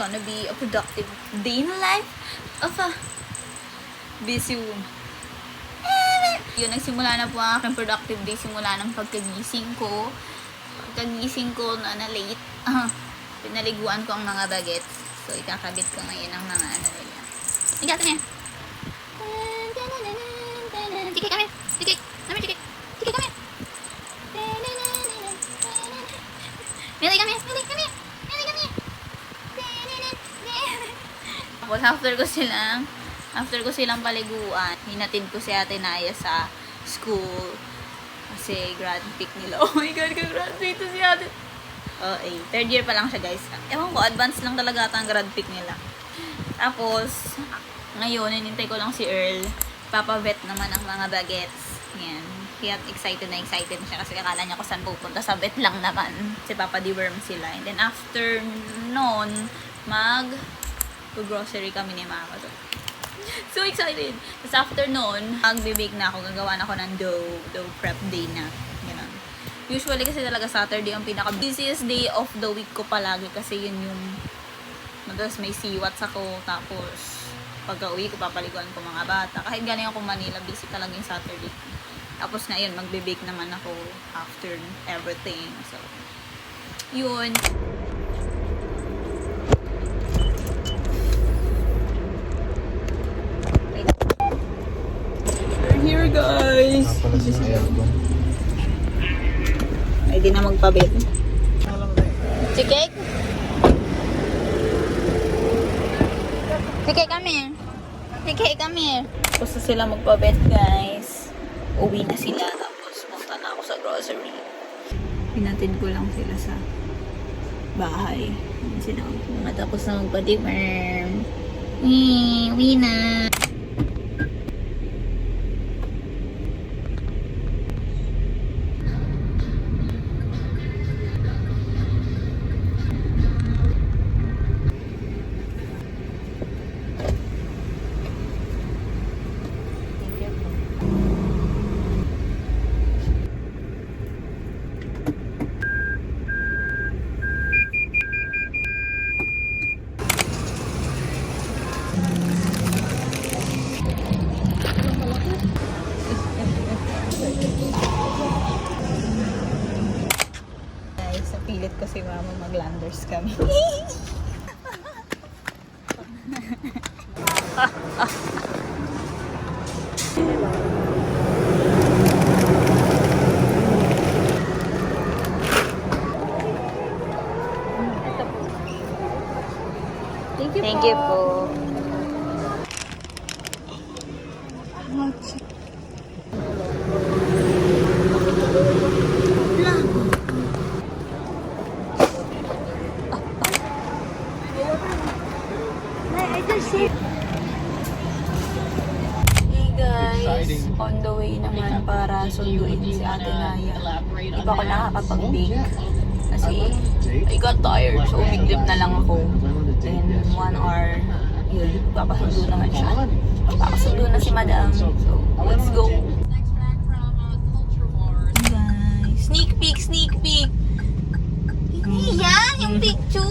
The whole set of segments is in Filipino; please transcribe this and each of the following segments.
gonna be a productive day in the life of a busy woman. Yun, nagsimula na po ang aking productive day simula ng pagkagising ko. Pagkagising ko na late, pinaliguan ko ang mga bagets. So, ikakabit ko ngayon ang mga ano nila. Higa, kami. Chiki, kami. Chiki. Kami, chiki. Chiki, kami. Mili, kami. Mili, kami. Mili, kami. Tapos, after ko silang paliguan, hinatid ko si Ate Naya sa school. Kasi grad pick nila. Oh my God, ka-graduate si Ate. Okay, third year pa lang siya, guys. Ewan ko, advance lang talaga ata ang grad pick nila. Tapos, ngayon, hinintay ko lang si Earl. Papavet naman ang mga bagets. Yan. Kaya excited na excited siya kasi akala niya kung saan pupunta. Sa vet lang naman. Si Papa deworm sila. And then after noon, grocery kami ni Mama. So excited! Tapos after noon, mag-bake na ako. Gagawa na ako ng dough prep day na. Ganun. Usually kasi talaga Saturday ang pinaka-busiest day of the week ko palagi kasi yun yung madalas may siwats ako. Tapos pagka-uwi ko, papaliguan ko mga bata. Kahit galing ako Manila, busy talaga yung Saturday. Tapos na yun, magbe-bake naman ako after everything. So, yun. Here guys! Ay, di na magpabit. Si Cake? Si Cake, come here. Si Cake, come here. Tapos na sila magpabit, guys. Uwi na sila. Tapos punta na ako sa grocery. Pinatid ko lang sila sa bahay. Sila matapos na magpa-dimmer. Uwi na. Pilit ko si Mama mag-landers kami. Thank you po. Hey guys, on the way naman para sunduin si Ate Naya. Di pa ako nakakapag-bake kasi I got tired, so umiglip na lang ako. Then 1 hour, yun, papasundo naman siya. Papasundo na si Madam. So, let's go. Guys, sneak peek, sneak peek. Yan, yung picture.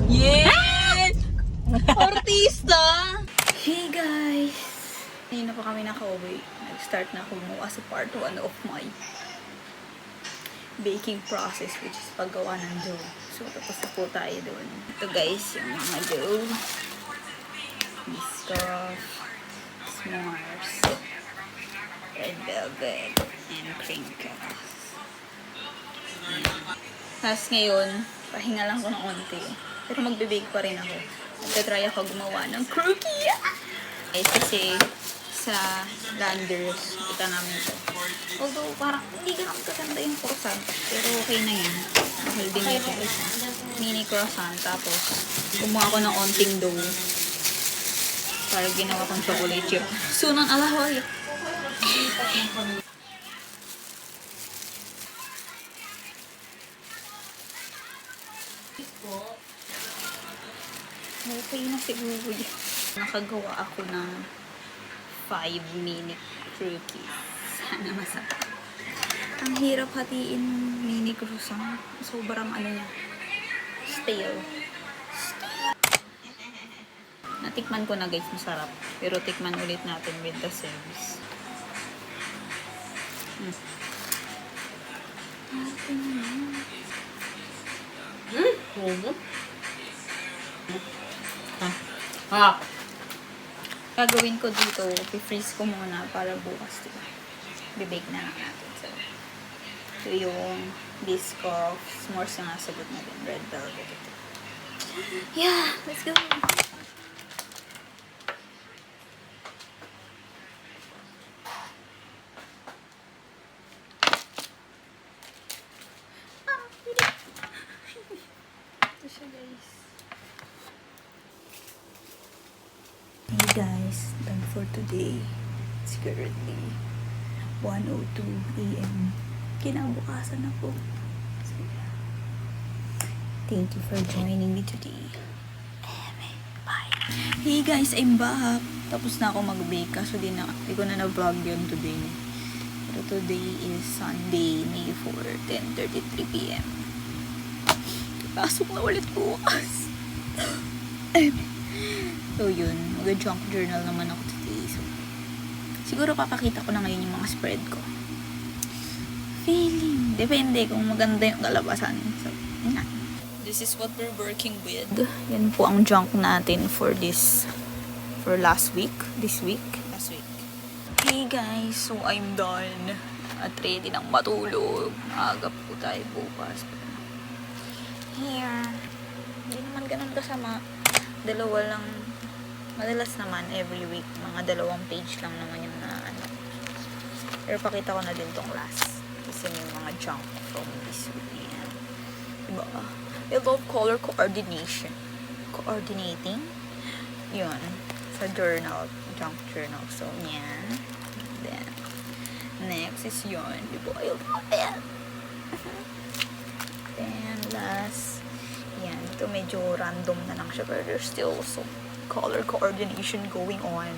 Yes! Artista! Hey guys! Hindi na pa kami nakauwi. Nag-start na ako gumawa sa part 1 of my baking process, which is paggawa ng dough. So, tapos na po tayo doon. Ito guys, yung mga dough. Biscoff, s'mores, red velvet, and crinkles. Tapos ngayon, pahinga lang ko ng onti. Pero magbe-bake pa rin ako. Nagtatry ako gumawa ng cookie. Kasi sa Landers, kita namin ito. Although parang hindi ganun kaganda yung croissant. Pero okay na yan. Healthy na ito. Mini croissant. Tapos, gumawa ko ng onting dough. Para ginawa kong chocolate chip. Sunan alahoy. Okay na siguro yun. Nakagawa ako ng 5 mini cookies. Sana masarap. Ang hirap hatiin mini croissant. Sobrang ano niya. Stale. natikman ko na guys, masarap. Pero tikman ulit natin with the service. Gagawin ko dito, i-freeze ko muna para bukas, diba? Bibake na lang natin. So, ito yung Biscoff s'mores na nasagot natin. Red velvet ito. Yeah, let's go! Ito siya guys. Hey guys, done for today. It's currently 1:02 AM. Kinabukasan na po. So, yeah. Thank you for joining me today. Bye. Hey guys, I'm back. Tapos na ako mag-bake. Kaso di ko na na-vlog yun today. Pero today is Sunday, May 4, 10:33 PM. Pasok na ulit bukas. So yun, mag-junk journal naman ako today. So, siguro papakita ko na ngayon yung mga spread ko. Feeling. Depende kung maganda yung kalabasan. So, yun na. This is what we're working with. Yan po ang junk natin for last week. This week. Last week. Hey guys, so I'm done. At ready nang matulog. Aga po tayo bukas. Here. Hindi naman ganun kasama. Dalawa lang. Madalas naman, every week, mga 2 page lang naman yung na ano. Pero pakita ko na din tong last. Kasi may mga junk from this week. Yan. Diba? I love color coordination. Coordinating. Yun. Sa journal. Junk journal. So, yan. Then, next is yun. Diba? I love it. Then, last. Yan. Ito medyo random na lang siya. Pero there's still some color coordination going on.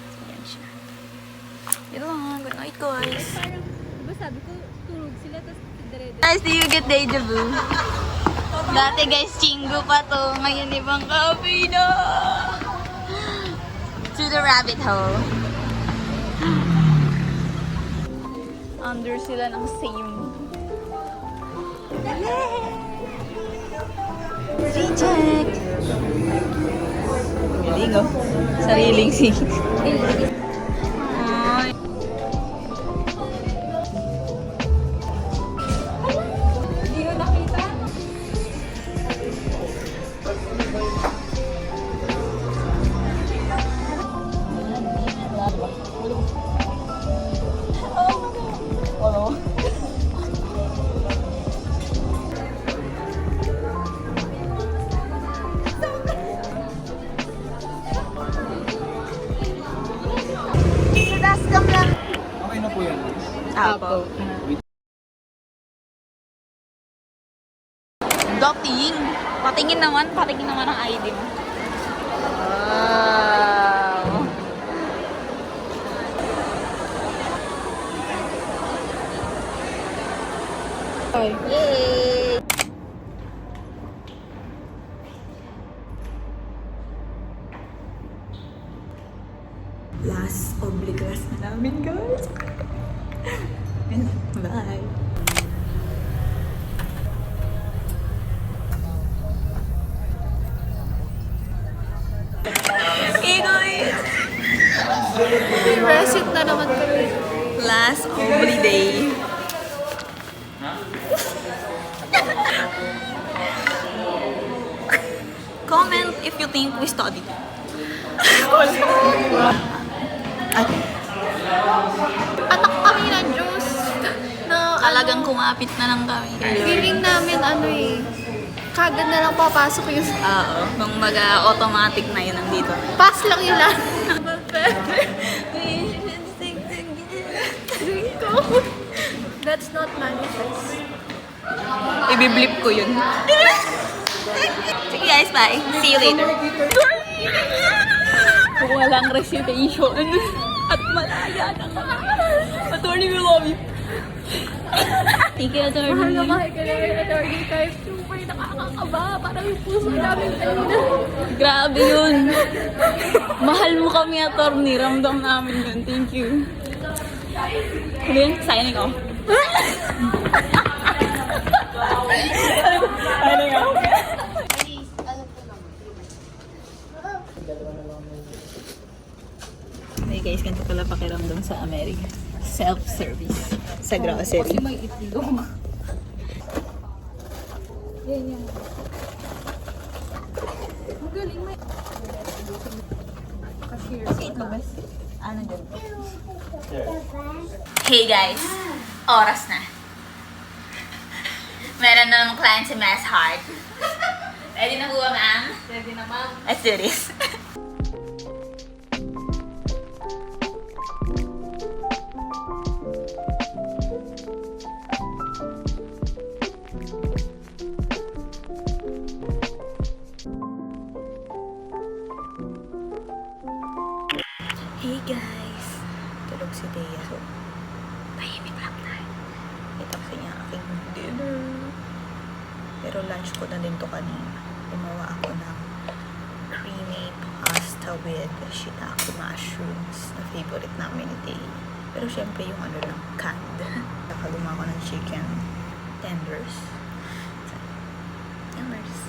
So, yan siya. Yun lang. Good night, guys. Parang, diba sabi ko, tulog sila, tapos dire-dire. Guys, do you get deja vu? Dati guys, chingo pa to. Ngayon ibang cafe na. To the rabbit hole. Under sila ng same. Recheck! Galing oh. Sariling sing. Okay na po yan. Apo. Dating. Patingin naman ang ID mo. Wow. Yay! Last public class na namin, guys. Bye. Hey guys! Resit na naman kami. Last only day. Comment if you think we study. Anak kami ng Diyos na Talagang kumapit na lang kami. feeling namin kagad na lang papasok yung Oo. Kumbaga, automatic na yun nandito. pass lang yun lang. That's not manifest. Ibiblip ko yun. Sige guys, bye. See you later. Kung walang recitation at malaya na ka. Attorney, we love you. Thank you, attorney. Mahal na mahal ka na rin, attorney, kahit 2.5 nakakakaba. Parang yung puso namin kanina. Grabe yun. Mahal mo kami, attorney. Ramdam namin yun. Thank you. Then, signing off. Signing off. Hey guys, ganito pala pakiramdam sa Amerika. Self-service. Sa grocery. Kasi may itlog. Yan. Ang galing, may... Cashier. Itlog, bes. Ano dyan? Hey guys, oras na. Meron na naman client si Mass Heart. Ready na po ba, ma'am? Ready na, ma'am. Let's do this. Hey guys! Tulog si Thea. So, tahimik lang tayo. Ito kasi niya aking dinner. Pero lunch ko na din to kanina. Gumawa ako ng creamy pasta with shiitake mushrooms na favorite namin ni Thea. Pero syempre yung ano lang, canned. Saka gumawa ko ng chicken tenders. Tenders.